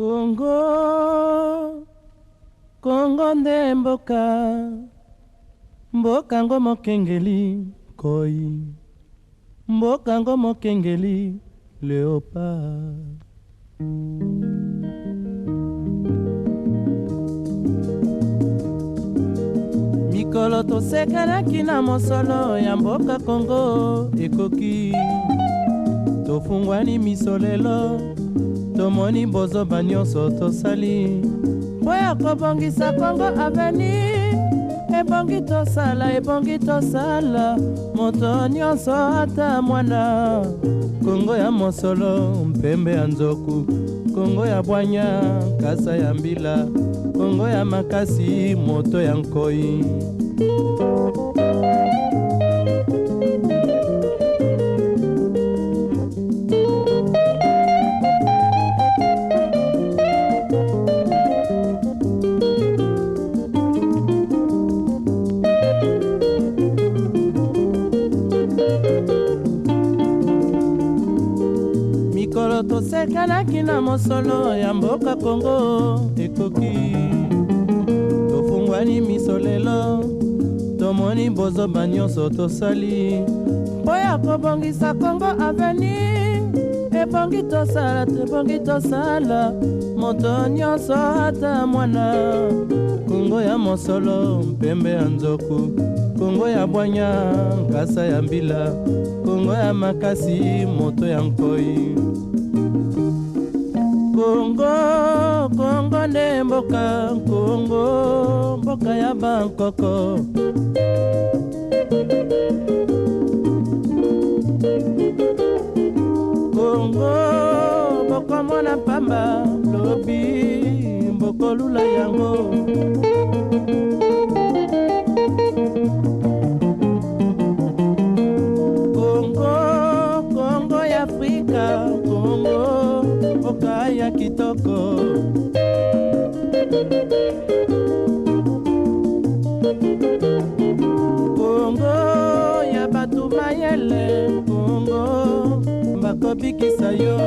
Congo, Congo nde mboka, mboka ngo mokengeli koi, mboka ngo mokengeli léopard. Mikolo tosekelaki na mosolo ya mboka Congo ekoki, tofungwani misolelo, tomoni bozoba nyonso tosali mpo ya kobongisa Congo Avenir. Ebongi tosala moto nyonso ata mwana. Congo ya mosolo mpembe ya nzoku, Congo ya bwanya kasa ya mbila, Congo ya makasi moto ya nkoi. Mikolo tosekelaki na mosolo ya mboka Congo ekoki, tofungwani misolelo, tomoni bozoba nyonso tosali mpo ya kobongisa Congo Avenir. Ebongi tosala moto nyonso ata mwana. Congo ya mosolo mpembe ya nzoku, Congo ya bwanya nkasa ya mbila, Congo ya makasi moto ya nkoi. Congo nde mboka, Congo mboka ya bankoko. Congo mboko mwana pamba lobi, mboko lula yango. Congo ya Afrika, Congo mboka ya kitoko. Congo ya batu mayele, Congo bakobikisa yo.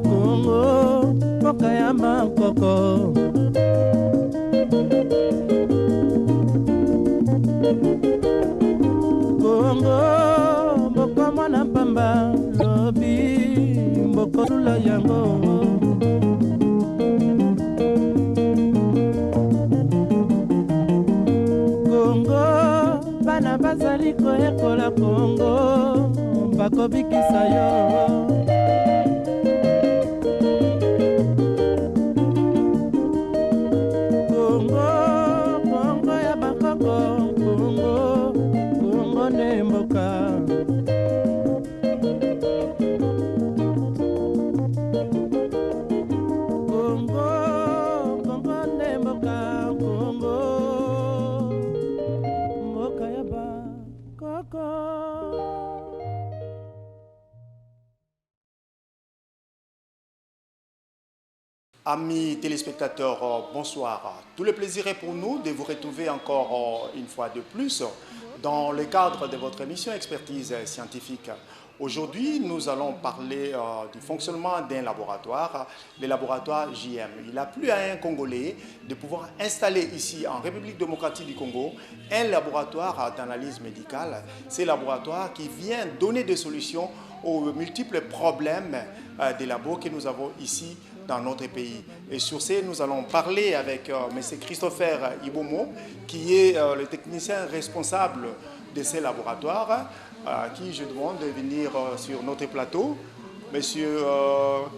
Congo mboka ya bankoko. Congo mboka mwana pamba lobi, mboko lula yango. Congo bana bazali koyekola Congo bakobikisa yo. Amis téléspectateurs, bonsoir. Tout le plaisir est pour nous de vous retrouver encore une fois de plus dans le cadre de votre émission Expertise scientifique. Aujourd'hui, nous allons parler du fonctionnement d'un laboratoire, le laboratoire JM. Il a plu à un Congolais de pouvoir installer ici en République démocratique du Congo un laboratoire d'analyse médicale. C'est un laboratoire qui vient donner des solutions aux multiples problèmes des labos que nous avons ici dans notre pays. Et sur ce, nous allons parler avec M. Christopher Ibomo, qui est le technicien responsable de ces laboratoires, à qui je demande de venir sur notre plateau. Monsieur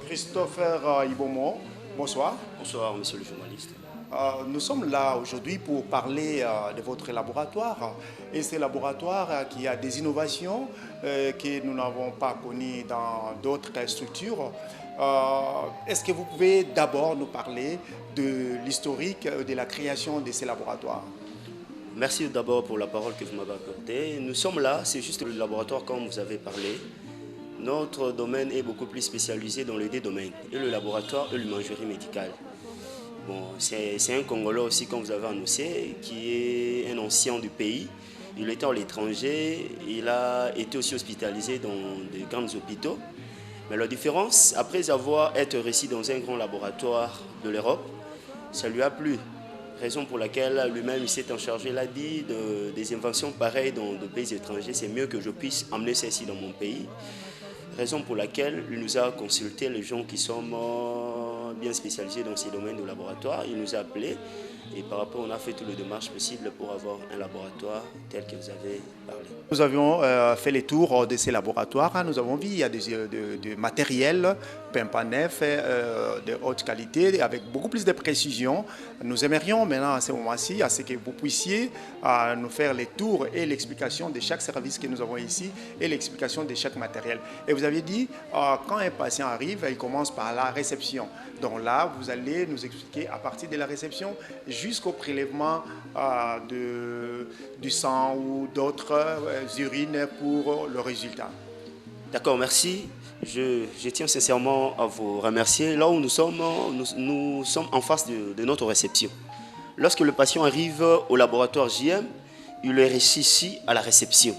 Christopher Ibomo, bonsoir. Bonsoir, monsieur le journaliste. Nous sommes là aujourd'hui pour parler de votre laboratoire. Et ce laboratoire qui a des innovations que nous n'avons pas connues dans d'autres structures. Est-ce que vous pouvez d'abord nous parler de l'historique de la création de ces laboratoires? Merci d'abord pour la parole que vous m'avez accordée. Nous sommes là, c'est juste le laboratoire comme vous avez parlé. Notre domaine est beaucoup plus spécialisé dans les deux domaines, et le laboratoire et l'imagerie médicale. Bon, c'est un Congolais aussi, comme vous avez annoncé, qui est un ancien du pays. Il était à l'étranger, il a été aussi hospitalisé dans de grands hôpitaux. Mais la différence, après avoir été réussi dans un grand laboratoire de l'Europe, ça lui a plu. Raison pour laquelle lui-même il s'est en chargé, il a dit des inventions pareilles dans des pays étrangers, c'est mieux que je puisse amener ceci dans mon pays. Raison pour laquelle il nous a consulté les gens qui sont bien spécialisés dans ces domaines de laboratoire. Il nous a appelés et par rapport, on a fait toutes les démarches possibles pour avoir un laboratoire tel que vous avez parlé. Nous avions fait les tours de ces laboratoires. Nous avons vu il y a du matériel peint neuf de haute qualité avec beaucoup plus de précision. Nous aimerions maintenant à ce moment-ci à ce que vous puissiez nous faire les tours et l'explication de chaque service que nous avons ici et l'explication de chaque matériel. Et vous avez dit, quand un patient arrive, il commence par la réception. Donc là, vous allez nous expliquer à partir de la réception jusqu'au prélèvement du sang ou d'autres urines pour le résultat. D'accord, merci. Je tiens sincèrement à vous remercier. Là où nous sommes en face de notre réception. Lorsque le patient arrive au laboratoire JM, il est reçu ici à la réception.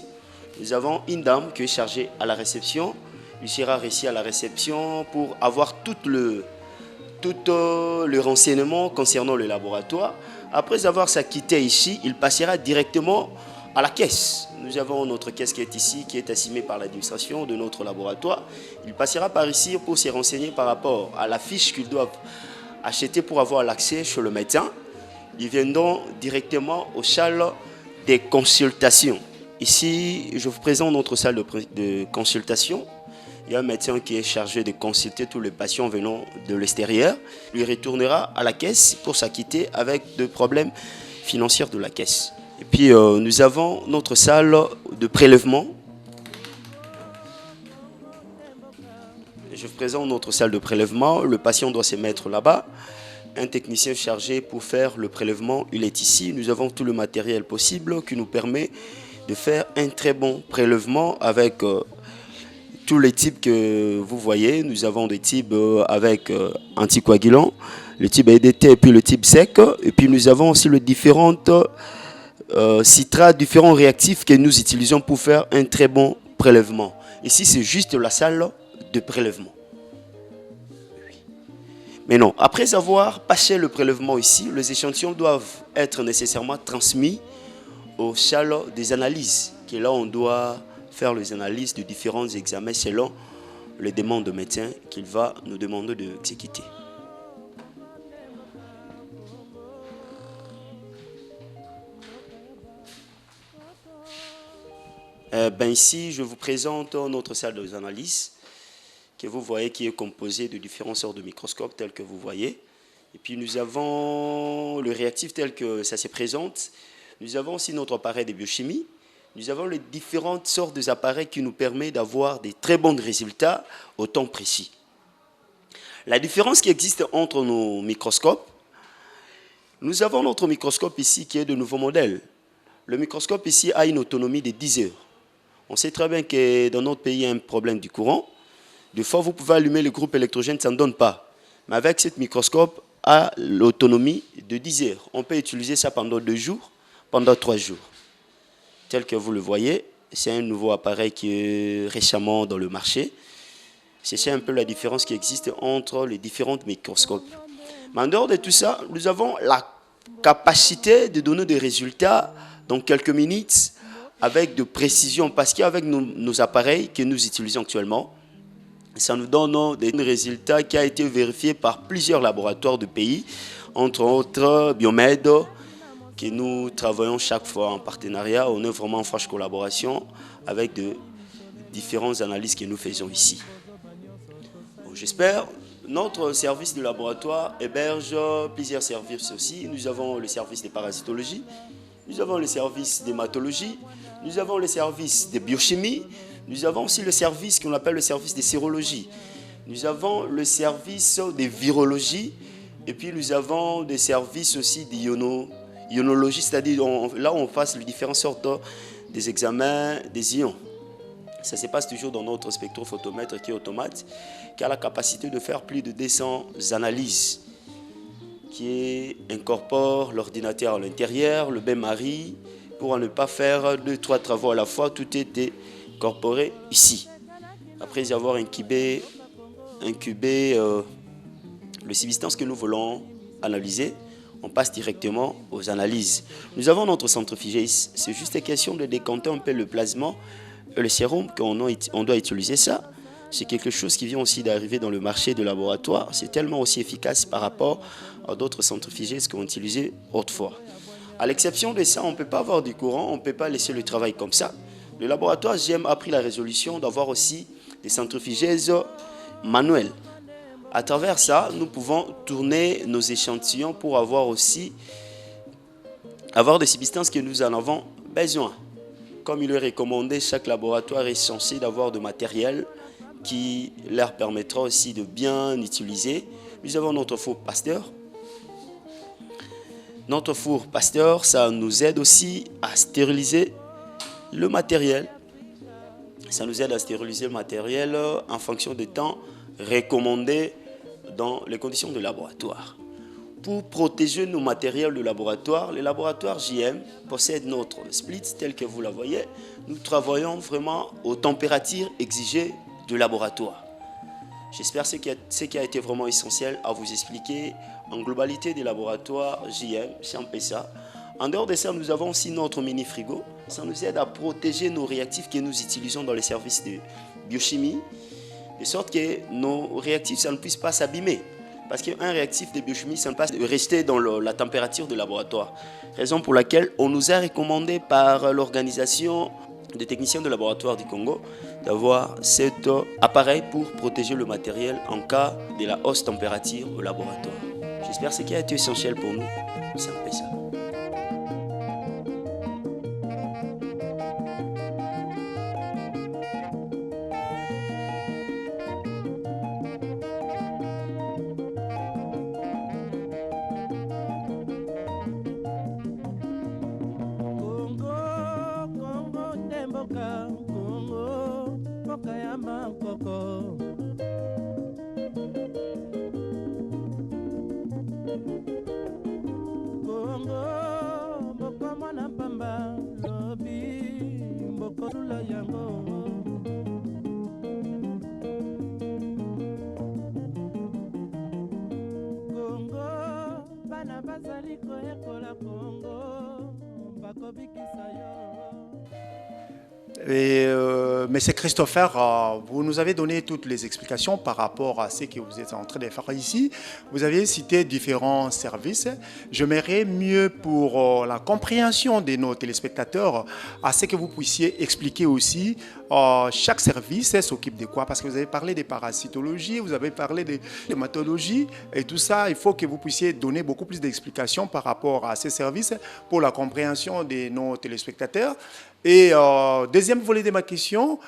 Nous avons une dame qui est chargée à la réception. Il sera reçu à la réception pour avoir tout le renseignement concernant le laboratoire. Après avoir s'acquitté ici, il passera directement à la caisse. Nous avons notre caisse qui est ici, qui est assumée par l'administration de notre laboratoire. Il passera par ici pour se renseigner par rapport à la fiche qu'ils doivent acheter pour avoir l'accès chez le médecin. Ils viendront directement aux salles des consultations. Ici, je vous présente notre salle de consultation. Il y a un médecin qui est chargé de consulter tous les patients venant de l'extérieur. Il retournera à la caisse pour s'acquitter avec des problèmes financiers de la caisse. Et puis nous avons notre salle de prélèvement. Je vous présente notre salle de prélèvement. Le patient doit se mettre là-bas. Un technicien chargé pour faire le prélèvement, il est ici. Nous avons tout le matériel possible qui nous permet de faire un très bon prélèvement avec tous les types que vous voyez. Nous avons des types avec anticoagulants, le type EDT et puis le type sec. Et puis nous avons aussi les différentes citrates, différents réactifs que nous utilisons pour faire un très bon prélèvement. Ici, c'est juste la salle de prélèvement. Mais non, après avoir passé le prélèvement ici, les échantillons doivent être nécessairement transmis aux salles des analyses, qui est là on doit faire les analyses de différents examens selon les demandes de médecin qu'il va nous demander d'exécuter. Ici, je vous présente notre salle des analyses que vous voyez qui est composée de différentes sortes de microscopes tels que vous voyez. Et puis nous avons le réactif tel que ça se présente. Nous avons aussi notre appareil de biochimie. Nous avons les différentes sortes d'appareils qui nous permettent d'avoir des très bons résultats au temps précis. La différence qui existe entre nos microscopes, nous avons notre microscope ici qui est de nouveau modèle. Le microscope ici a une autonomie de 10 heures. On sait très bien que dans notre pays, il y a un problème du courant. Des fois, vous pouvez allumer le groupe électrogène, ça ne donne pas. Mais avec ce microscope, a l'autonomie de 10 heures. On peut utiliser ça pendant 2 jours, pendant 3 jours. Tel que vous le voyez, c'est un nouveau appareil qui est récemment dans le marché. C'est un peu la différence qui existe entre les différents microscopes. Mais en dehors de tout ça, nous avons la capacité de donner des résultats dans quelques minutes avec de précision. Parce qu'avec nos appareils que nous utilisons actuellement, Ça nous donne des résultats qui ont été vérifiés par plusieurs laboratoires du pays, entre autres Biomed, que nous travaillons chaque fois en partenariat. On est vraiment en franche collaboration avec de différentes analyses que nous faisons ici. Bon, j'espère. Notre service de laboratoire héberge plusieurs services aussi. Nous avons le service de parasitologie, nous avons le service d'hématologie, nous avons le service de biochimie, nous avons aussi le service qu'on appelle le service de sérologie. Nous avons le service de virologie et puis nous avons des services aussi d'ionologie, c'est-à-dire là où on passe les différentes sortes des examens des ions. Ça se passe toujours dans notre spectrophotomètre qui est automate, qui a la capacité de faire plus de 200 analyses, qui incorpore l'ordinateur à l'intérieur, le bain-marie, pour ne pas faire 2-3 travaux à la fois. Tout est incorporé ici. Après avoir incubé le substance que nous voulons analyser, on passe directement aux analyses. Nous avons notre centrifugéiste. C'est juste question de décanter un peu le plasma. Le sérum qu'on doit utiliser, ça, c'est quelque chose qui vient aussi d'arriver dans le marché de laboratoire. C'est tellement aussi efficace par rapport à d'autres centrifugés qu'on utilisait autrefois. À l'exception de ça, on ne peut pas avoir du courant, on ne peut pas laisser le travail comme ça. Le laboratoire GM a pris la résolution d'avoir aussi des centrifugeuses manuelles. À travers ça, nous pouvons tourner nos échantillons pour avoir des substances que nous en avons besoin. Comme il est recommandé, chaque laboratoire est censé d'avoir du matériel qui leur permettra aussi de bien utiliser. Nous avons notre four Pasteur. Notre four Pasteur, ça nous aide aussi à stériliser le matériel. Ça nous aide à stériliser le matériel en fonction des temps recommandés dans les conditions de laboratoire. Pour protéger nos matériels de laboratoire, le laboratoire JM possède notre split tel que vous la voyez. Nous travaillons vraiment aux températures exigées du laboratoire. J'espère que ce qui a été vraiment essentiel à vous expliquer en globalité des laboratoires JM, c'est un peu ça. En dehors de ça, nous avons aussi notre mini frigo. Ça nous aide à protéger nos réactifs que nous utilisons dans les services de biochimie, de sorte que nos réactifs, ça ne puisse pas s'abîmer. Parce qu'un réactif de biochimie, ça ne peut pas rester dans la température du laboratoire. Raison pour laquelle on nous a recommandé par l'organisation des techniciens de laboratoire du Congo d'avoir cet appareil pour protéger le matériel en cas de la hausse température au laboratoire. J'espère que ce qui a été essentiel pour nous, c'est un peu ça. Monsieur Christopher, vous nous avez donné toutes les explications par rapport à ce que vous êtes en train de faire ici. Vous avez cité différents services. J'aimerais mieux pour la compréhension de nos téléspectateurs à ce que vous puissiez expliquer aussi chaque service s'occupe de quoi. Parce que vous avez parlé de parasitologie, vous avez parlé de hématologie et tout ça. Il faut que vous puissiez donner beaucoup plus d'explications par rapport à ces services pour la compréhension de nos téléspectateurs. Et deuxième volet de ma question,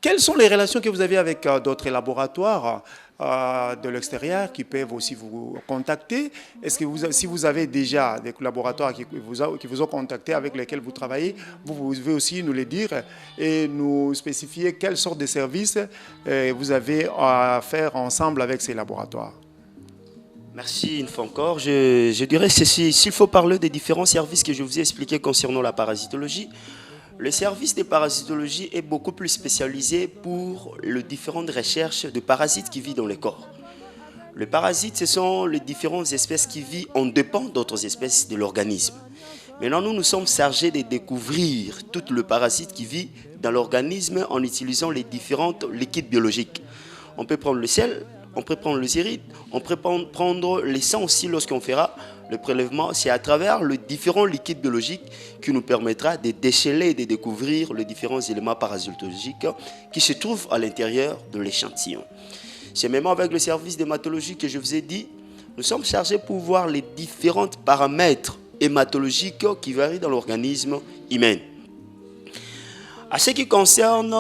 quelles sont les relations que vous avez avec d'autres laboratoires de l'extérieur qui peuvent aussi vous contacter? Est-ce que si vous avez déjà des laboratoires qui vous ont contacté, avec lesquels vous travaillez, vous pouvez aussi nous le dire et nous spécifier quelle sorte de services vous avez à faire ensemble avec ces laboratoires? Merci une fois encore. Je dirais ceci, s'il faut parler des différents services que je vous ai expliqués concernant la parasitologie, le service de parasitologie est beaucoup plus spécialisé pour les différentes recherches de parasites qui vivent dans le corps. Les parasites, ce sont les différentes espèces qui vivent en dépend d'autres espèces de l'organisme. Maintenant, nous sommes chargés de découvrir tout le parasite qui vit dans l'organisme en utilisant les différents liquides biologiques. On peut prendre le sel, on peut prendre le zérite, on peut prendre les sang aussi lorsqu'on fera le prélèvement. C'est à travers les différents liquides biologiques qui nous permettra de déceler et de découvrir les différents éléments parasitologiques qui se trouvent à l'intérieur de l'échantillon. C'est même avec le service d'hématologie que je vous ai dit, nous sommes chargés pour voir les différents paramètres hématologiques qui varient dans l'organisme humain. À ce qui concerne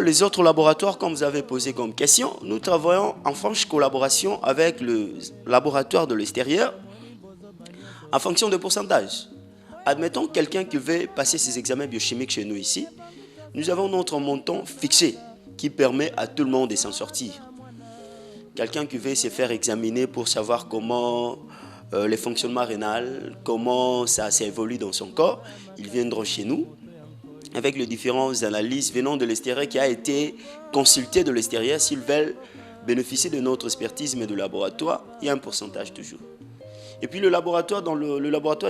les autres laboratoires, comme vous avez posé comme question, nous travaillons en franche collaboration avec le laboratoire de l'extérieur en fonction de pourcentage. Admettons quelqu'un qui veut passer ses examens biochimiques chez nous ici, nous avons notre montant fixé qui permet à tout le monde de s'en sortir. Quelqu'un qui veut se faire examiner pour savoir comment les fonctionnements rénal, comment ça s'évolue dans son corps, ils viendront chez nous avec les différentes analyses venant de l'extérieur qui a été consulté de l'extérieur. S'ils veulent bénéficier de notre expertise mais de laboratoire, il y a un pourcentage toujours. Et puis le laboratoire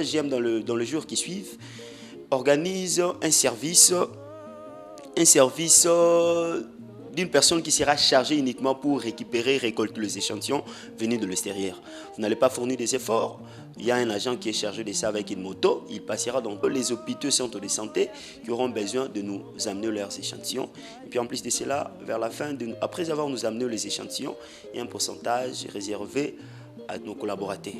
JM dans le jour qui suivent organise un service d'une personne qui sera chargée uniquement pour récupérer et récolter les échantillons venus de l'extérieur. Vous n'allez pas fournir des efforts. Il y a un agent qui est chargé de ça avec une moto. Il passera dans les hôpitaux et centres de santé qui auront besoin de nous amener leurs échantillons. Et puis en plus de cela, vers la fin, après avoir nous amené les échantillons, il y a un pourcentage réservé à nos collaborateurs.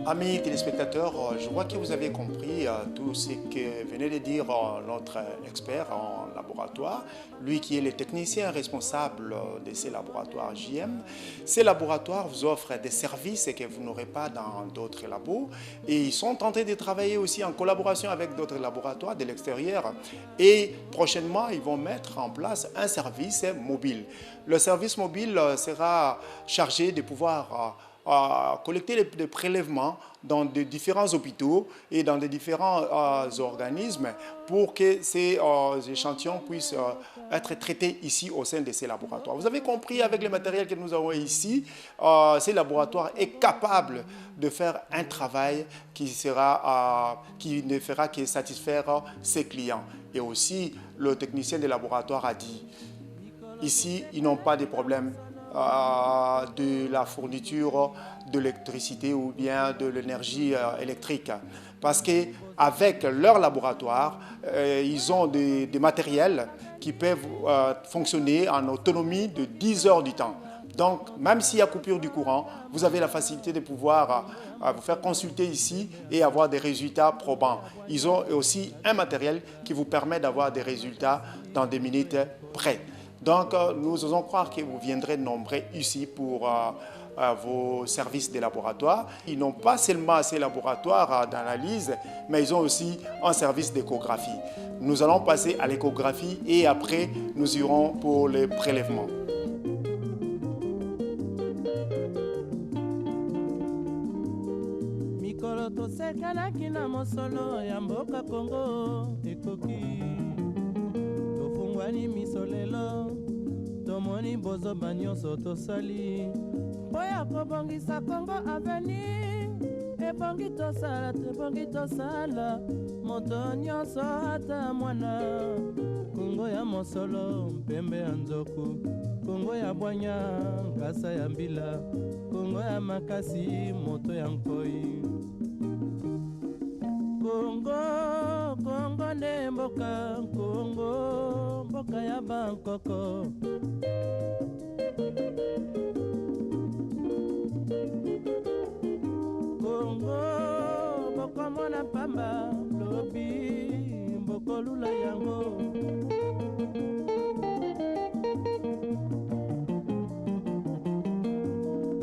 Amis téléspectateurs, je vois que vous avez compris tout ce que venait de dire notre expert en laboratoire, lui qui est le technicien responsable de ces laboratoires JM. Ces laboratoires vous offrent des services que vous n'aurez pas dans d'autres labos et ils sont en train de travailler aussi en collaboration avec d'autres laboratoires de l'extérieur et prochainement ils vont mettre en place un service mobile. Le service mobile sera chargé de pouvoir collecter des prélèvements dans de différents hôpitaux et dans de différents organismes pour que ces échantillons puissent être traités ici au sein de ces laboratoires. Vous avez compris, avec le matériel que nous avons ici, ces laboratoires est capable de faire un travail qui ne fera que satisfaire ses clients. Et aussi, le technicien des laboratoires a dit, ici, ils n'ont pas de problème de la fourniture de l'électricité ou bien de l'énergie électrique. Parce qu'avec leur laboratoire, ils ont des matériels qui peuvent fonctionner en autonomie de 10 heures du temps. Donc, même s'il y a coupure du courant, vous avez la facilité de pouvoir vous faire consulter ici et avoir des résultats probants. Ils ont aussi un matériel qui vous permet d'avoir des résultats dans des minutes près. Donc, nous osons croire que vous viendrez nombreux ici pour vos services de laboratoire. Ils n'ont pas seulement ces laboratoires d'analyse, mais ils ont aussi un service d'échographie. Nous allons passer à l'échographie et après, nous irons pour les prélèvements. Tosekanaki na mosolo ya mboka Kongo ekoki tofungwani miso lelo tomoni bozoba nyonso tosali mpo ya kobongisa Kongo Avenir. Ebongi tosala tebongi tosala moto nyonso ata mwana. Kongo ya mosolo mpembe ya nzoku, Kongo ya bwanya nkasa ya mbila, Kongo ya makasi moto ya nkoi. Kongo, Kongo nde mboka, Kongo mboka ya bankoko. Kongo bokomona pamba lobi bokolula yango.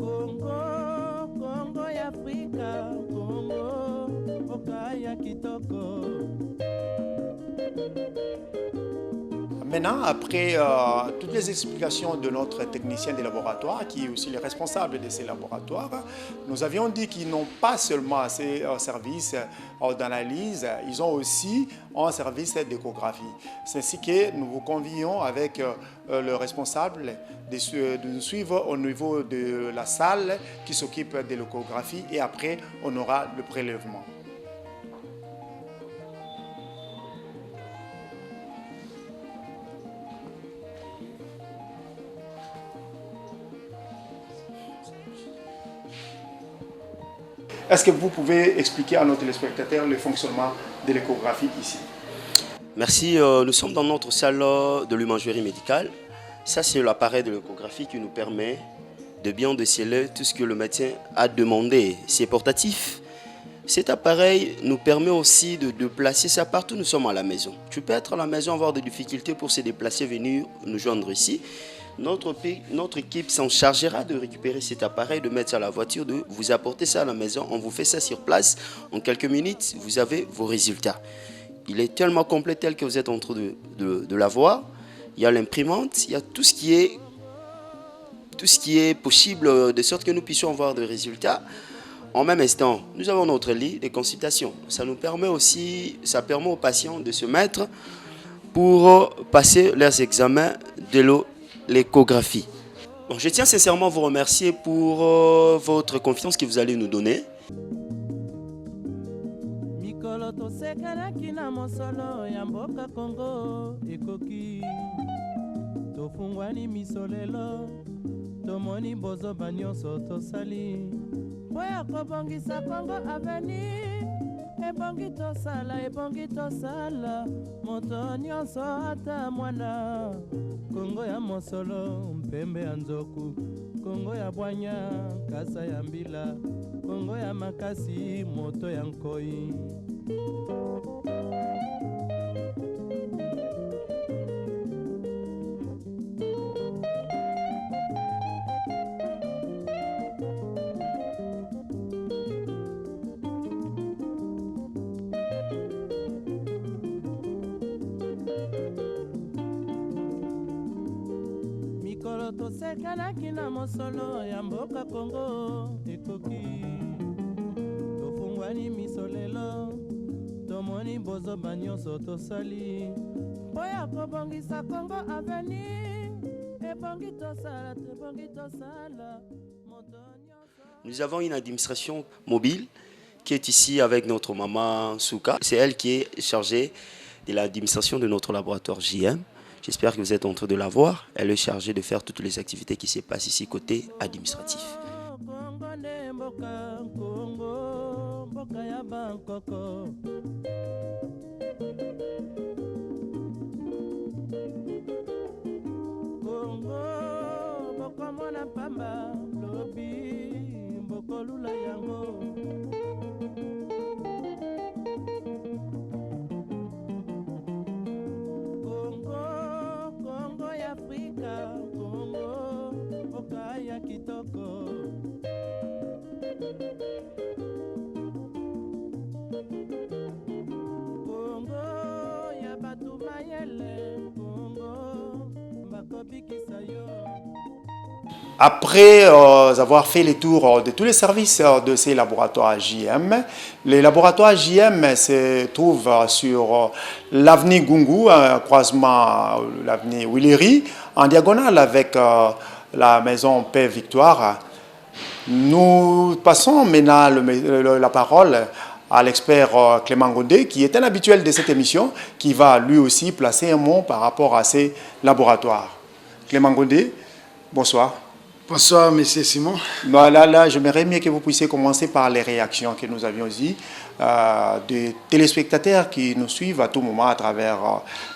Kongo, Kongo ya Afrika, Kongo mboka ya kitoko. Maintenant, après toutes les explications de notre technicien des laboratoires, qui est aussi le responsable de ces laboratoires, nous avions dit qu'ils n'ont pas seulement ces services d'analyse, ils ont aussi un service d'échographie. C'est ainsi que nous vous convions avec le responsable de nous suivre au niveau de la salle qui s'occupe de l'échographie et après on aura le prélèvement. Est-ce que vous pouvez expliquer à nos téléspectateurs le fonctionnement de l'échographie ici? Merci. Nous sommes dans notre salle de l'imagerie médicale. Ça, c'est l'appareil de l'échographie qui nous permet de bien déceler tout ce que le médecin a demandé. C'est portatif. Cet appareil nous permet aussi de déplacer ça partout où nous sommes à la maison. Tu peux être à la maison, avoir des difficultés pour se déplacer, venir nous joindre ici. Notre équipe s'en chargera de récupérer cet appareil, de mettre ça à la voiture, de vous apporter ça à la maison. On vous fait ça sur place. En quelques minutes, vous avez vos résultats. Il est tellement complet tel que vous êtes en train de l'avoir. Il y a l'imprimante, il y a tout ce qui est possible de sorte que nous puissions avoir des résultats. En même instant, nous avons notre lit de consultation. Ça nous permet aussi, ça permet aux patients de se mettre pour passer leurs examens de l'échographie. Bon, je tiens sincèrement à vous remercier pour votre confiance que vous allez nous donner. Mikolo tosekanaki na mosolo ya mboka Kongo ekoki tofungwani miso lelo tomoni bozoba nyonso tosali mpo ya kobongisa Kongo Avenir. Ebongi tosala moto nyonso ata mwana. Kongo ya mosolo mpembe ya nzoku, Kongo ya bwanya nkasa ya mbila, Kongo ya makasi moto ya nkoi. Mikolo tosekanaki na mosolo ya mboka Kongo ekoki tofungwani miso lelo tomoni bozoba nyonso tosali mpo ya kobongisa Kongo Avenir. Ebongi tosala tebongi tosala moto nyonso. Nous avons une administration mobile qui est ici avec notre maman Souka. C'est elle qui est chargée de l'administration de notre laboratoire JM. J'espère que vous êtes en train de la voir. Elle est chargée de faire toutes les activités qui se passent ici côté administratif. Afrika, Kongo, mboka ya kitoko. Kongo ya batu mayele, Kongo bakobikisa yo. Après avoir fait les tours de tous les services de ces laboratoires JM, les laboratoires JM se trouvent sur l'avenue Gungu, croisement l'avenue Willery, en diagonale avec la maison Paix Victoire. Nous passons maintenant la parole à l'expert Clément Gondé, qui est un habituel de cette émission, qui va lui aussi placer un mot par rapport à ces laboratoires. Clément Gondé, bonsoir. Bonsoir, monsieur Simon. Là, j'aimerais mieux que vous puissiez commencer par les réactions que nous avions eues des téléspectateurs qui nous suivent à tout moment à travers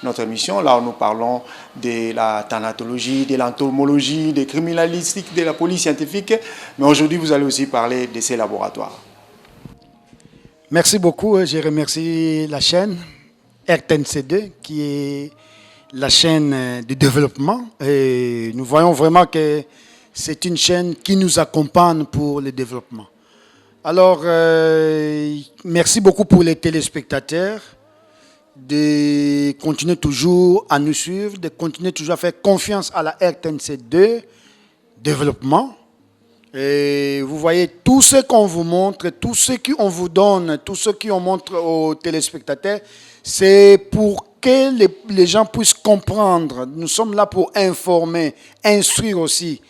notre émission. Là, nous parlons de la thanatologie, de l'entomologie, des criminalistiques, de la police scientifique. Mais aujourd'hui, vous allez aussi parler de ces laboratoires. Merci beaucoup. Je remercie la chaîne RTNC2, qui est la chaîne de développement. Et nous voyons vraiment que c'est une chaîne qui nous accompagne pour le développement. Alors, merci beaucoup pour les téléspectateurs de continuer toujours à nous suivre, de continuer toujours à faire confiance à la RTNC2 développement. Et vous voyez, tout ce qu'on vous montre, tout ce qu'on vous donne, tout ce qu'on montre aux téléspectateurs, c'est pour que les gens puissent comprendre. Nous sommes là pour informer, instruire aussi.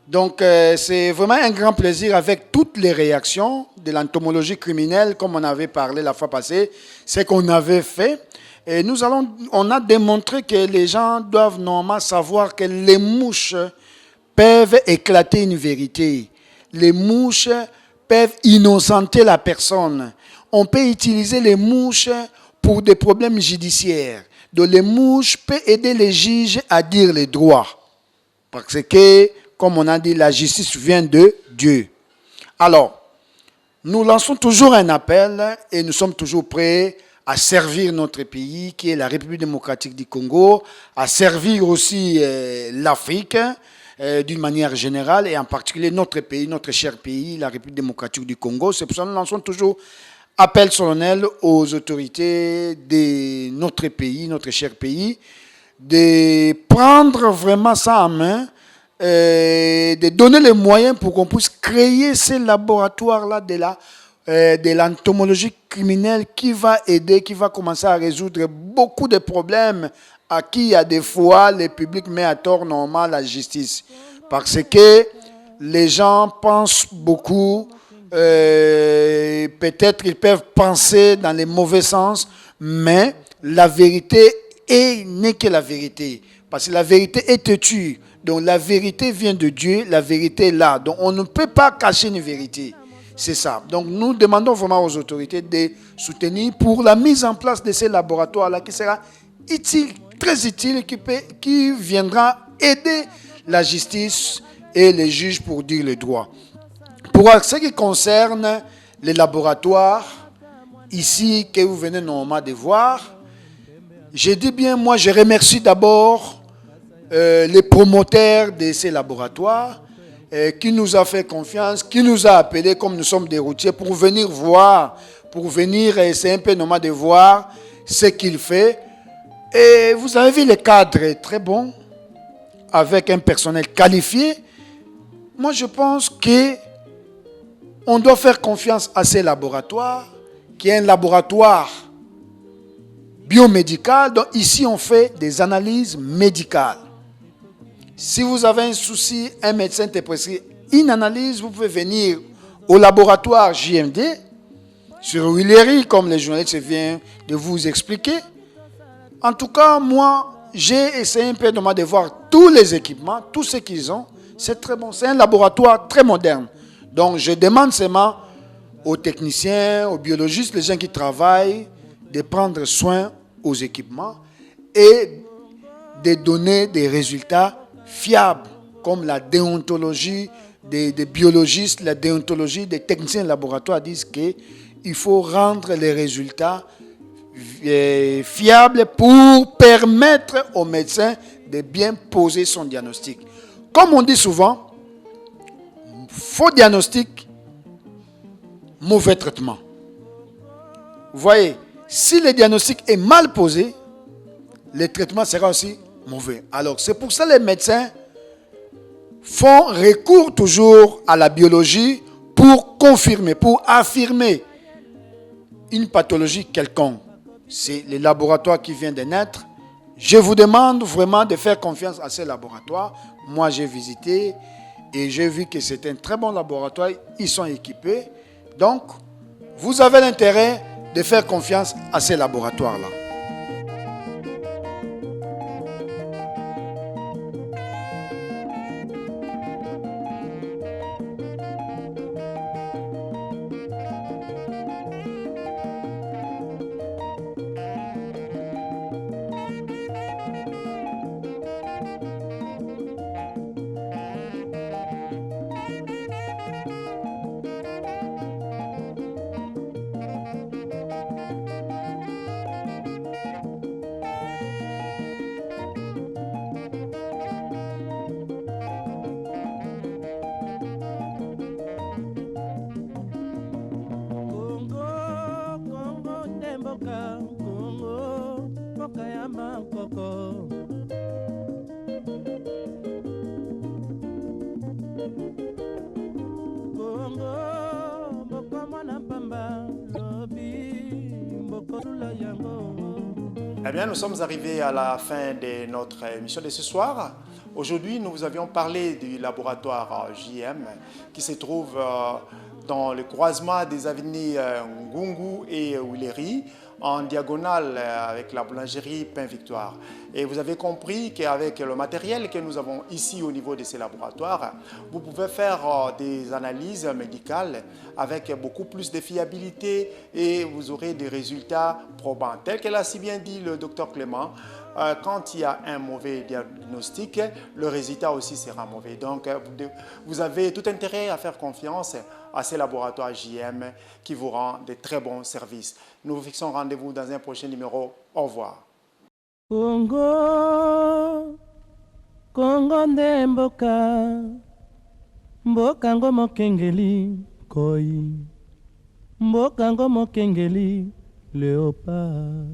Donc, c'est vraiment un grand plaisir avec toutes les réactions de l'entomologie criminelle, comme on avait parlé la fois passée, c'est qu'on avait fait. Et on a démontré que les gens doivent normalement savoir que les mouches peuvent éclater une vérité. Les mouches peuvent innocenter la personne. On peut utiliser les mouches pour des problèmes judiciaires. Donc, les mouches peuvent aider les juges à dire les droits. Parce que, comme on a dit, la justice vient de Dieu. Alors, nous lançons toujours un appel et nous sommes toujours prêts à servir notre pays, qui est la République démocratique du Congo, à servir aussi l'Afrique d'une manière générale, et en particulier notre pays, notre cher pays, la République démocratique du Congo. C'est pour ça que nous lançons toujours appel solennel aux autorités de notre pays, notre cher pays, de prendre vraiment ça en main, de donner les moyens pour qu'on puisse créer ces laboratoires-là de l'entomologie criminelle qui va aider, qui va commencer à résoudre beaucoup de problèmes à qui, il y a des fois, le public met à tort normal la justice. Parce que les gens pensent beaucoup, peut-être ils peuvent penser dans les mauvais sens, mais la vérité n'est que la vérité. Parce que la vérité est têtue. Donc la vérité vient de Dieu, la vérité est là. Donc on ne peut pas cacher une vérité. C'est ça. Donc nous demandons vraiment aux autorités de soutenir pour la mise en place de ces laboratoires-là qui sera utile, très utile, qui viendra aider la justice et les juges pour dire le droit. Pour ce qui concerne les laboratoires, ici, que vous venez normalement de voir, je dis bien, moi je remercie d'abord les promoteurs de ces laboratoires qui nous a fait confiance, qui nous a appelés comme nous sommes des routiers pour venir voir, pour venir essayer un peu normal de voir ce qu'il fait. Et vous avez vu le cadre très bon, avec un personnel qualifié. Moi je pense qu'on doit faire confiance à ces laboratoires, qui est un laboratoire biomédical. Donc ici on fait des analyses médicales. Si vous avez un souci, un médecin te prescrit une analyse, vous pouvez venir au laboratoire JMD, sur Willery, comme les journalistes viennent de vous expliquer. En tout cas, moi, j'ai essayé un peu de voir tous les équipements, tout ce qu'ils ont. C'est très bon. C'est un laboratoire très moderne. Donc, je demande seulement aux techniciens, aux biologistes, les gens qui travaillent, de prendre soin aux équipements et de donner des résultats fiables, comme la déontologie des biologistes, la déontologie des techniciens de laboratoire disent qu'il faut rendre les résultats fiables pour permettre aux médecins de bien poser son diagnostic. Comme on dit souvent, faux diagnostic, mauvais traitement. Vous voyez, si le diagnostic est mal posé, le traitement sera aussi mauvais. Alors, c'est pour ça que les médecins font recours toujours à la biologie pour confirmer, pour affirmer une pathologie quelconque. C'est le laboratoire qui vient de naître. Je vous demande vraiment de faire confiance à ces laboratoires. Moi, j'ai visité et j'ai vu que c'est un très bon laboratoire. Ils sont équipés. Donc, vous avez l'intérêt de faire confiance à ces laboratoires-là. Eh bien, nous sommes arrivés à la fin de notre émission de ce soir. Aujourd'hui, nous vous avions parlé du laboratoire JM qui se trouve dans le croisement des avenues Ngungu et Willery, en diagonale avec la boulangerie Pain Victoire. Et vous avez compris qu'avec le matériel que nous avons ici au niveau de ces laboratoires, vous pouvez faire des analyses médicales avec beaucoup plus de fiabilité et vous aurez des résultats probants. Tel que l'a si bien dit le docteur Clément, quand il y a un mauvais diagnostic, le résultat aussi sera mauvais. Donc, vous avez tout intérêt à faire confiance à ces laboratoires JM qui vous rendent de très bons services. Nous vous fixons rendez-vous dans un prochain numéro. Au revoir. Congo, Congo nde mboka, mboka ngo mokengeli koi, mboka ngo mokengeli léopard.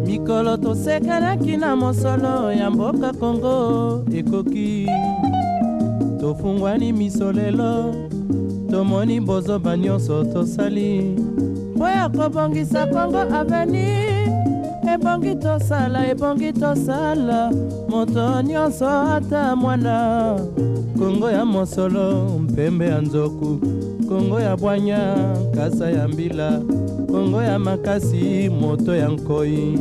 Mikolo tosekanaki na mosolo ya mboka Congo ekoki, tofungwani misolelo, tomoni bozoba nyonso tosali mpo ya kobongisa Congo aveni. Ebongi tosala moto nyonso ata mwana. Congo ya mosolo mpembe ya nzoku, Congo ya bwanya kasa ya mbila, Congo ya makasi moto ya nkoi.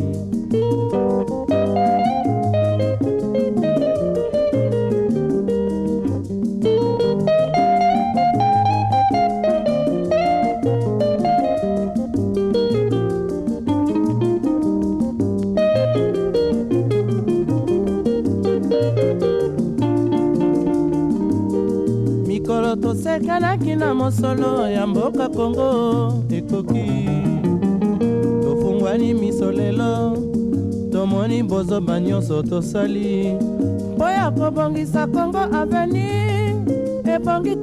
Mikolo tosekanaki na mosolo ya mboka Congo ekoki, tofungwani misolelo, tomoni bozoba nyonso tosali mpo ya kobongisa Congo aveni. Ebongi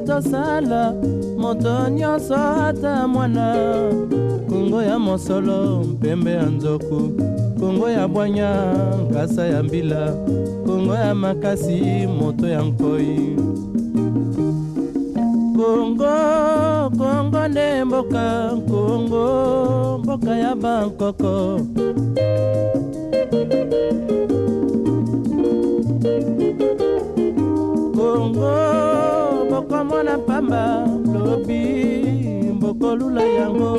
tosala moto nyonso ata mwana. Congo ya mosolo mpembe ya nzoku, Congo ya bwanya kasa ya mbila, Congo ya makasi moto ya nkoi. Congo nde mboka, Congo mboka ya bankoko. Congo mboko mona pamba lobi mboko lula yango.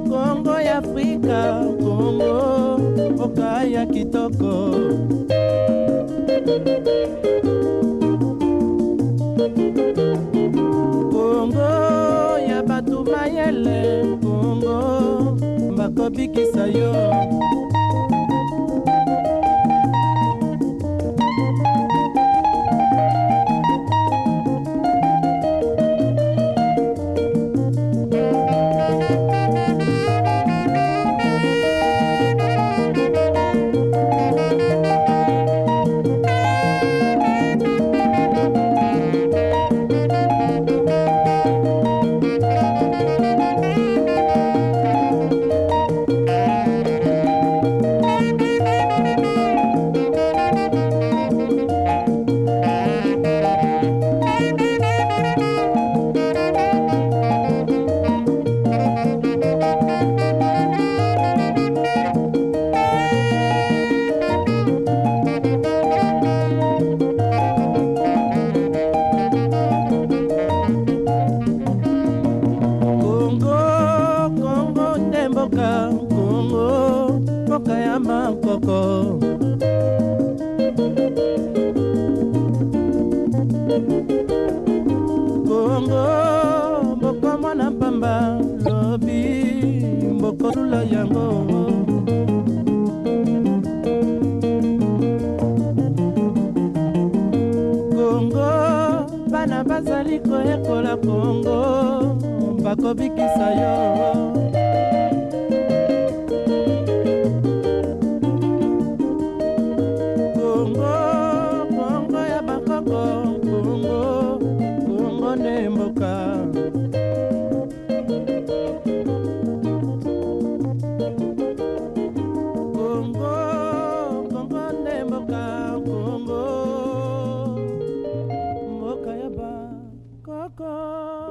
Congo ya Afrika, Congo mboka ya kitoko. Congo ya batu mayele, Congo bakobikisa yo. Kongo mboka mwana pamba lobi mbokolula yango. Kongo bana bazali koyekola Kongo bakobikisa yo. Kongo Kongo ya bakoko Kongo Kongo ne mboka. Kongo Kongo ne mboka Kongo mboka ya bakoko.